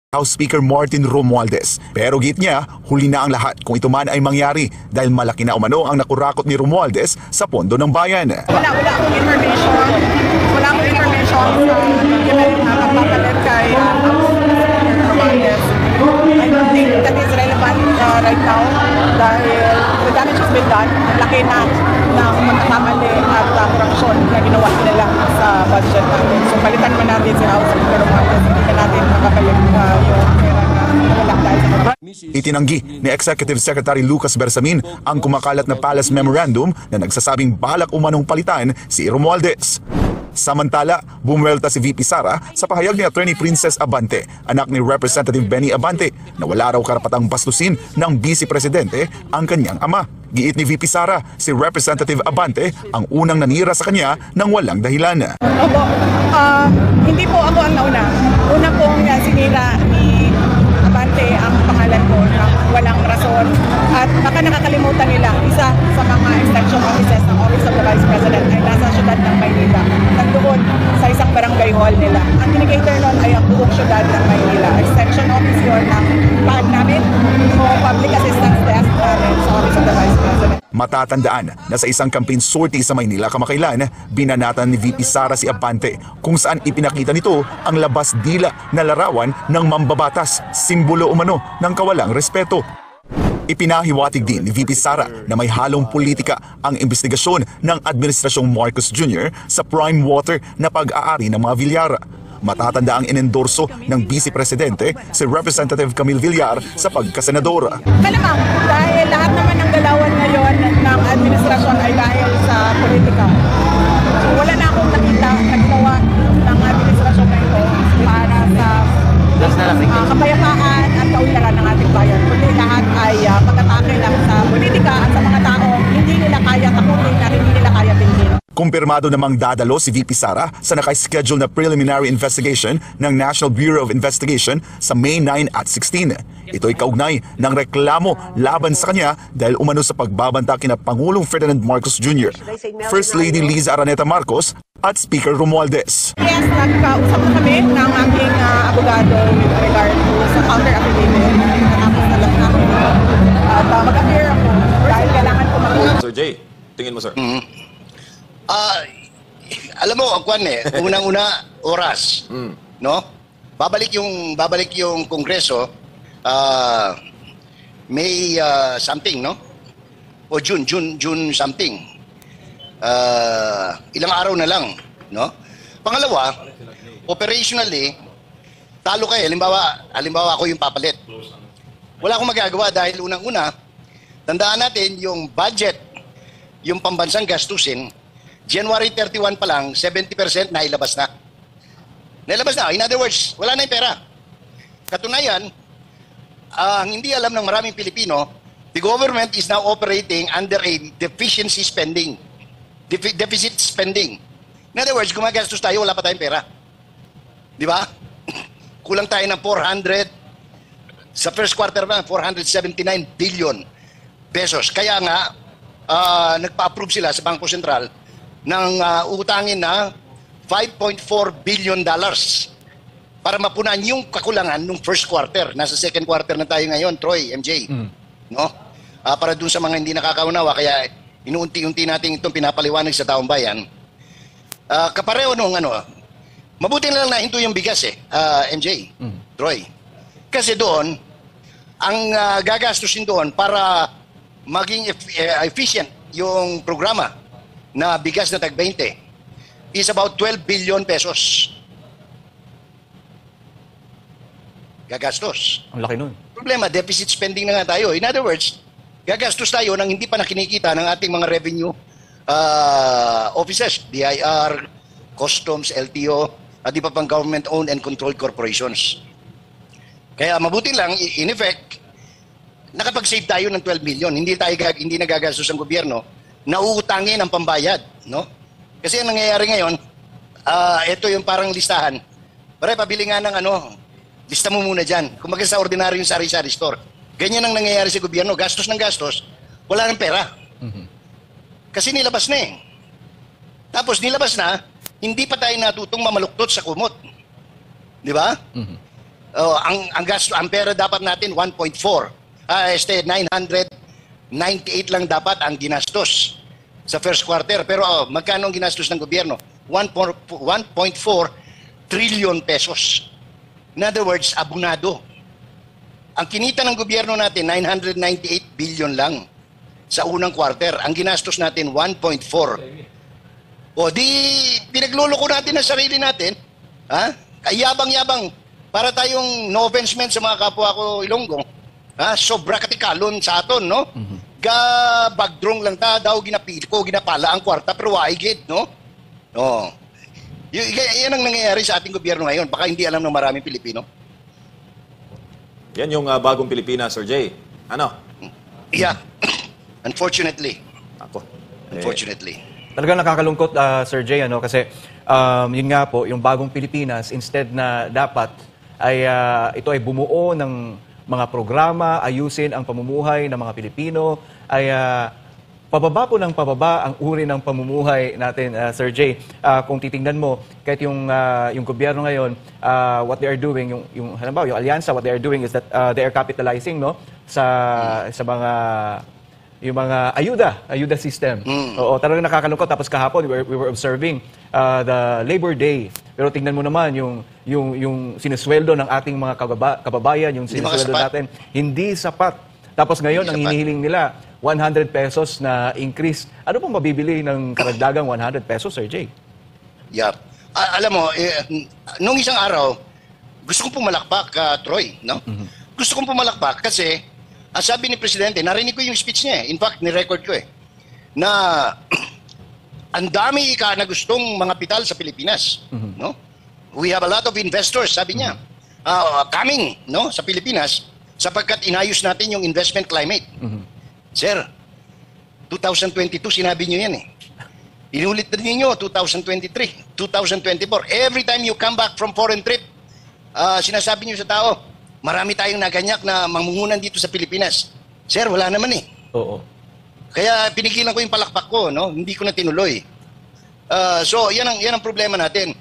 House Speaker Martin Romualdez. Pero git niya, huli na ang lahat kung ito man ay mangyari dahil malaki na umano ang nakurakot ni Romualdez sa pondo ng bayan. Wala akong information. Wala akong information sa pagpapalit kay Romualdez. I don't think that is relevant right now dahil the damage has been done. Laki na ng pagkakamali at korupsyon na ginawa nila sa budget natin. So palitan mo natin si House Speaker Romualdez. Hindi na natin makabalik yung pera na wala dahil sa budget. Itinanggi ni Executive Secretary Lucas Bersamin ang kumakalat na Palace Memorandum na nagsasabing balak umanong palitan si Romualdez. Samantala, bumuelta si VP Sara sa pahayag ni Attorney Princess Abante, anak ni Representative Benny Abante, na wala raw karapatang bastusin ng Vice Presidente ang kanyang ama. Giit ni VP Sara, si Representative Abante ang unang nanira sa kanya ng walang dahilan. Opo, hindi po ako ang nauna. Una pong sinira ni Abante ang pangalan ko ng walang rason. At baka nakakalimutan nila, isa sa mga extension offices ng Office of the Vice President ay nasa syudad ng Maynila. Nandoon sa isang barangay hall nila. Ang indicator nun ay ang buong syudad ng Maynila. Extension office yun ng PAG namin o Public Assistance Desk namin sa Office of the Vice President. Matatandaan na sa isang campaign sortie sa Maynila kamakailan, binanatan ni VP Sara si Abante kung saan ipinakita nito ang labas dila na larawan ng mambabatas, simbolo umano ng kawalang respeto. Ipinahiwatig din ni VP Sara na may halong politika ang investigasyon ng Administrasyong Marcos Jr. sa prime water na pag-aari ng mga Villara. Matatanda ang inendorso ng Vice Presidente si Representative Camille Villar sa pagkasenadora. Malamang dahil lahat naman ng galawan ngayon ng administrasyon ay dahil sa politika. So wala na akong nakita na ginawa ng administrasyon na ito para sa kapayapaan at kaunlaran ng ating bayan. Kundi lahat ay pag-atake lang sa politika at sa mga tao hindi nila kaya takutin at hindi nila kaya tingin. Kumpirmado namang dadalo si VP Sara sa naka-schedule na preliminary investigation ng National Bureau of Investigation sa May 9 at 16. Ito'y kaugnay ng reklamo laban sa kanya dahil umano sa pagbabanta kina Pangulong Ferdinand Marcos Jr., First Lady Liza Araneta Marcos at Speaker Romualdez. Yes, nagkausap kami ng aking abogado with regard to sa counter-affidavit. Natapos na lang namin at mag-appear ako dahil kailangan ko Sir Jay, tingin mo sir? Alam mo, Kwan unang-una oras, no? Babalik yung Kongreso, May something, no? O June something. Ilang araw na lang, no? Pangalawa, operationally, talo kayo. Halimbawa ako yung papalit. Wala akong magagawa dahil unang-una, tandaan natin yung budget, yung pambansang gastusin, January 31 pa lang, 70% nailabas na. Nailabas na. In other words, wala na yung pera. Katunayan, ang hindi alam ng maraming Pilipino, the government is now operating under a deficiency spending. Deficit spending. In other words, gumagastos tayo, wala pa tayong pera. Di ba? Kulang tayo ng 400, sa first quarter na, 479 billion pesos. Kaya nga, nagpa-approve sila sa Bangko Sentral ng utangin na $5.4 billion para mapunan yung kakulangan ng first quarter. Nasa second quarter na tayo ngayon, Troy, MJ. No? Para dun sa mga hindi nakakaunawa, kaya inuunti-unti natin itong pinapaliwanag sa taong bayan. Kapareho nung mabuti na lang na hinto yung bigas MJ, Troy. Kasi doon, ang gagastusin doon para maging efficient yung programa na bigas na tag-20 is about 12 billion pesos. Gagastos. Ang laki nun. Problema, deficit spending na nga tayo. In other words, gagastos tayo nang hindi pa nakinikita ng ating mga revenue offices, DIR, Customs, LTO, at iba pang government-owned and controlled corporations. Kaya mabuti lang, in effect, nakapag-save tayo ng 12 million. Hindi nagagastos ang gobyerno, nauutangin ang pambayad, no? Kasi ang nangyayari ngayon, ito yung parang listahan. Pare, pabili nga ng lista mo muna dyan. Kung sa ordinaryo yung sari-sari store. Ganyan ang nangyayari sa gobyerno, gastos ng gastos, wala ng pera. Kasi nilabas na eh. Tapos nilabas na, hindi pa tayo natutong mamaluktot sa kumot. Di ba? ang pera dapat natin 1.4. 998 lang dapat ang ginastos sa first quarter. Pero magkano ang ginastos ng gobyerno? 1.4 trillion pesos. In other words, abunado. Ang kinita ng gobyerno natin, 998 billion lang sa unang quarter. Ang ginastos natin, 1.4. O di, pinagluloko natin ang sarili natin. Ha? Kayabang-yabang. Para tayong no offense men sa mga kapwa ko Ilonggo. Ha? Sobra katikalon sa aton, no? Ga bagdrong lang ta daw ginapili ko, ginapala ang kwarta pero waigid, no? Oh. Yan ang nangyayari sa ating gobyerno ngayon. Baka hindi alam ng maraming Pilipino. Yan yung bagong Pilipinas, Sir Jay. Ano? Yeah. Unfortunately. Ako. Unfortunately. Talagang nakakalungkot, Sir Jay, ano? Kasi yun nga po, yung bagong Pilipinas, instead na dapat ay ito ay bumuo ng mga programa, ayusin ang pamumuhay ng mga Pilipino, ay pababa po ng pababa ang uri ng pamumuhay natin, Sir Jay. Kung titingnan mo, kahit yung gobyerno ngayon, what they are doing, yung halimbawa, yung alyansa, what they are doing is that they are capitalizing, no, sa mga yung mga ayuda system. Oo, talagang nakakalungkot. Tapos kahapon, we were observing the Labor Day. Pero tingnan mo naman yung sinesweldo ng ating mga kababayan, yung sinesweldo natin, hindi sapat. Tapos ngayon, ang hinihiling nila, 100 pesos na increase. Ano pong mabibili ng karagdagang 100 pesos, Sir Jay? Yeah. Alam mo, nung isang araw, gusto kong pumalakpak, Troy, no? Gusto kong pumalakpak kasi sabi ni Presidente, narinig ko yung speech niya eh. In fact, ni-record ko eh. Na ang dami na gustong mga pital sa Pilipinas. No? We have a lot of investors, sabi niya, coming, no, sa Pilipinas sapagkat inayos natin yung investment climate. Sir, 2022 sinabi niyo yan eh. Inulit na ninyo 2023, 2024. Every time you come back from foreign trip, sinasabi niyo sa tao, marami tayong naganyak na mamungunan dito sa Pilipinas. Sir, wala naman eh. Oo. Kaya pinigilan ko yung palakpak ko, no? Hindi ko na tinuloy. So, yan ang problema natin.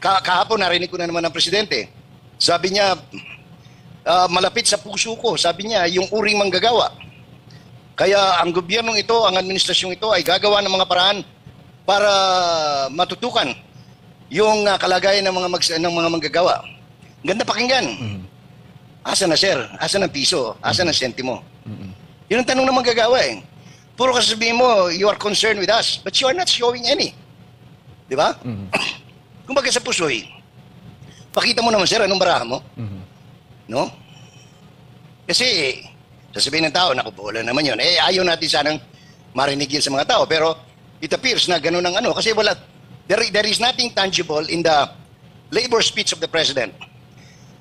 Kahapon narinig ko na naman ng Presidente. Sabi niya, malapit sa puso ko, sabi niya, yung uring manggagawa. Kaya ang gobyernong ito, ang administrasyong ito ay gagawa ng mga paraan para matutukan yung kalagayan ng mga manggagawa. Ganda pakinggan. Asa na, sir? Asa ng piso? Asa ng sentimo? Yun ang tanong na manggagawa eh. Puro kasabihin mo, you are concerned with us, but you are not showing any. Di ba? Kung baga sa pusoy, pakita mo naman, sir, anong baraha mo? No? Kasi, sasabihin ng tao, naku, wala naman yun. Eh, ayaw natin sanang marinig yun sa mga tao. Pero, it appears na ganun ang ano. Kasi wala, there is nothing tangible in the labor speech of the President.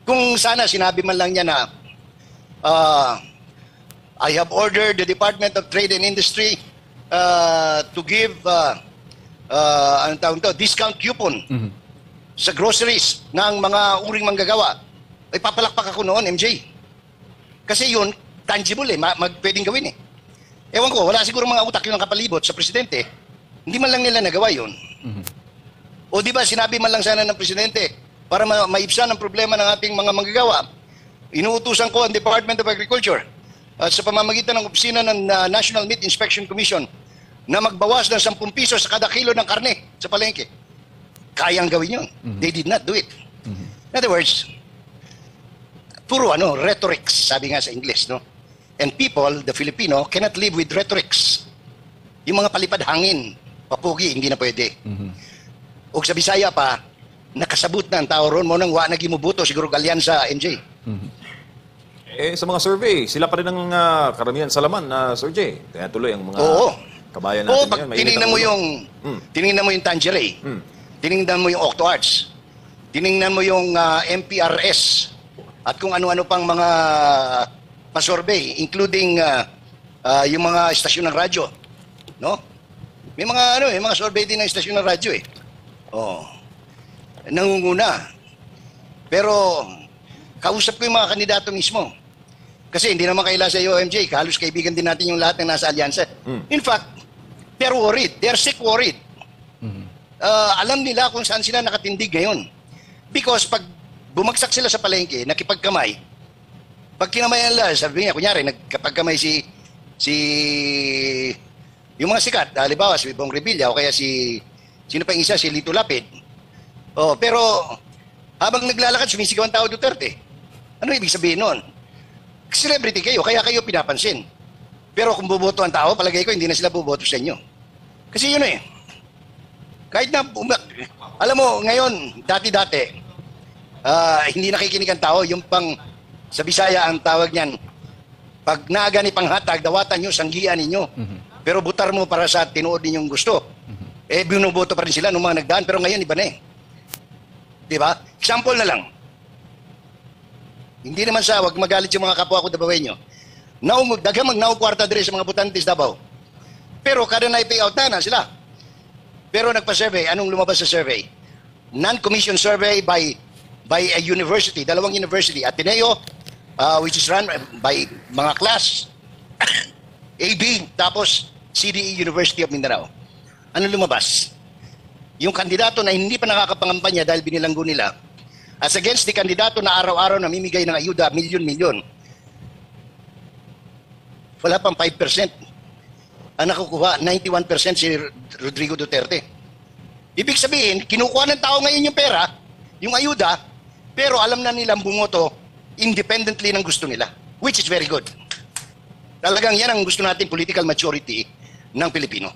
Kung sana sinabi man lang niya na I have ordered the Department of Trade and Industry to give discount coupon sa groceries ng mga uring manggagawa. Ay papalakpak ako noon, MJ. Kasi yun, tangible eh, pwedeng gawin eh. Ewan ko, wala siguro mga utak yung kapalibot sa Presidente. Hindi man lang nila nagawa yun. O di ba sinabi man lang sana ng Presidente, para maibsan ang problema ng ating mga manggagawa, inuutusan ko ang Department of Agriculture sa pamamagitan ng opisina ng National Meat Inspection Commission na magbawas ng 10 piso sa kada kilo ng karne sa palengke. Kayang gawin yun. They did not do it. In other words, puro rhetorics, sabi nga sa English, no? And people, the Filipino, cannot live with rhetorics. Yung mga palipad hangin, papugi, hindi na pwede. O sa Bisaya pa, nakasabot na ang tao ron mo nang wa nagimubuto siguro alyansa MJ. Sa mga survey, sila pa rin ang karamihan sa laman na Sir Jay. Kaya tuloy ang mga kabayan natin pag tinignan mo yung Tangeray, tinignan mo yung OctoArts, tinignan mo yung MPRS, at kung ano-ano pang mga pa-survey, including yung mga istasyon ng radyo. No? May mga survey din ng istasyon ng radyo eh. Nangunguna. Pero kausap ko yung mga kandidato mismo. Kasi hindi naman kaila sa OMJ, halos kaibigan din natin yung lahat ng nasa alyansa. In fact, they're worried. They're sick worried. Alam nila kung saan sila nakatindig ngayon. Because pag bumagsak sila sa palengke, nakipagkamay. Pag kinamayan nila, sabi niya, kunyari, nagkapagkamay si yung mga sikat, halimbawa si Bong Revilla o kaya sino pa yung isa, si Lito Lapid. Oh, pero habang naglalakad, sumisigaw ang tao Duterte. Ano ibig sabihin nun? Celebrity kayo, kaya kayo pinapansin. Pero kung boboto ang tao, palagay ko hindi na sila boboto sa inyo. Kasi yun eh. Kahit na, alam mo, ngayon, dati-dati, hindi nakikinig ang tao, yung pang, sa Bisaya ang tawag niyan, pag naaga ni panghatag, dawatan nyo, sanggian ninyo. Pero butar mo para sa tinuod ninyong gusto. Eh, binuboto pa rin sila nung mga nagdaan, pero ngayon iba na eh. Di ba? Example na lang. Hindi naman sa, wag magalit yung mga kapwa ko Dabawenyo. Daghang magnaukwarta dire sa mga butantes Davao. Pero kada na i-payout na sila. Pero nagpa-survey, anong lumabas sa survey? Non-commissioned survey by a university, dalawang university, Ateneo, which is run by mga class, AB, tapos CDE University of Mindanao. Ano lumabas? Yung kandidato na hindi pa nakakapangampanya dahil binilanggo nila, as against the kandidato na araw-araw namimigay ng ayuda, milyon-milyon, wala pang 5%. Ang nakukuha, 91% si Rodrigo Duterte. Ibig sabihin, kinukuha ng tao ngayon yung pera, yung ayuda, pero alam na nilang bumoto independently ng gusto nila, which is very good. Talagang yan ang gusto natin, political maturity ng Pilipino.